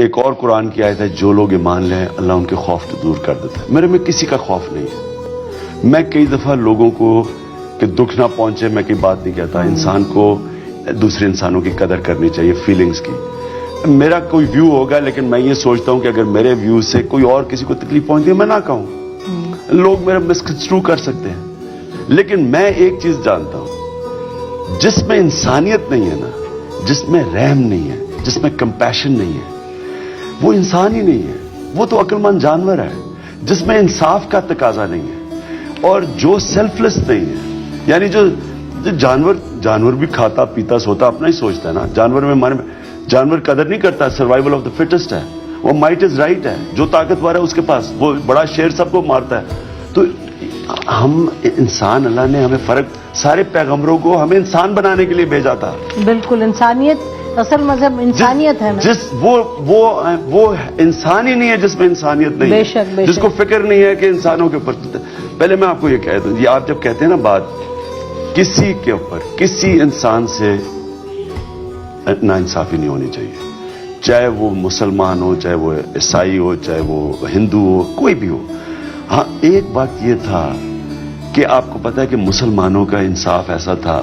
ایک اور قرآن کی آیت ہے، جو لوگ ایمان لیں اللہ ان کے خوف کو دور کر دیتا ہے۔ میرے میں کسی کا خوف نہیں ہے۔ میں کئی دفعہ لوگوں کو کہ دکھ نہ پہنچے میں کوئی بات نہیں کہتا، انسان کو دوسرے انسانوں کی قدر کرنی چاہیے، فیلنگز کی۔ میرا کوئی ویو ہوگا لیکن میں یہ سوچتا ہوں کہ اگر میرے ویو سے کوئی اور کسی کو تکلیف پہنچتی ہے میں نہ کہوں، لوگ میرا مسکنسٹرو کر سکتے ہیں، لیکن میں ایک چیز جانتا ہوں، جس میں انسانیت نہیں ہے نا، جس میں رحم نہیں ہے، جس میں کمپیشن نہیں ہے، وہ انسان ہی نہیں ہے، وہ تو عقل مند جانور ہے۔ جس میں انصاف کا تقاضا نہیں ہے اور جو سیلف لیس نہیں ہے، یعنی جو جانور بھی کھاتا پیتا سوتا اپنا ہی سوچتا ہے نا، جانور قدر نہیں کرتا، سروائیول آف دا فٹسٹ ہے، وہ مائٹ از رائٹ ہے، جو طاقتور ہے اس کے پاس، وہ بڑا شیر سب کو مارتا ہے۔ تو ہم انسان، اللہ نے ہمیں فرق، سارے پیغمبروں کو ہمیں انسان بنانے کے لیے بھیجا تھا۔ بالکل، انسانیت، اصل مذہب انسانیت ہے نا۔ وہ انسان ہی نہیں ہے جس میں انسانیت نہیں ہے، بے شک، بے جس کو شک۔ فکر نہیں ہے کہ انسانوں کے اوپر۔ پہلے میں آپ کو یہ کہہ دوں، یہ آپ جب کہتے ہیں نا بات، کسی کے اوپر کسی انسان سے ناانصافی نہیں ہونی چاہیے، چاہے وہ مسلمان ہو، چاہے وہ عیسائی ہو، چاہے وہ ہندو ہو، کوئی بھی ہو۔ ہاں ایک بات یہ تھا کہ آپ کو پتا ہے کہ مسلمانوں کا انصاف ایسا تھا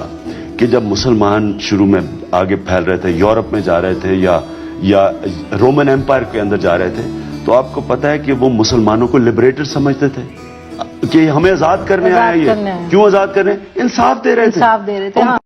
کہ جب مسلمان شروع میں آگے پھیل رہے تھے، یورپ میں جا رہے تھے یا رومن ایمپائر کے اندر جا رہے تھے، تو آپ کو پتا ہے کہ وہ مسلمانوں کو لبریٹر سمجھتے تھے کہ ہمیں آزاد کرنے آئے، یہ کیوں آزاد کرنے؟ انصاف دے رہے تھے، انصاف دے رہے تھے، ہاں۔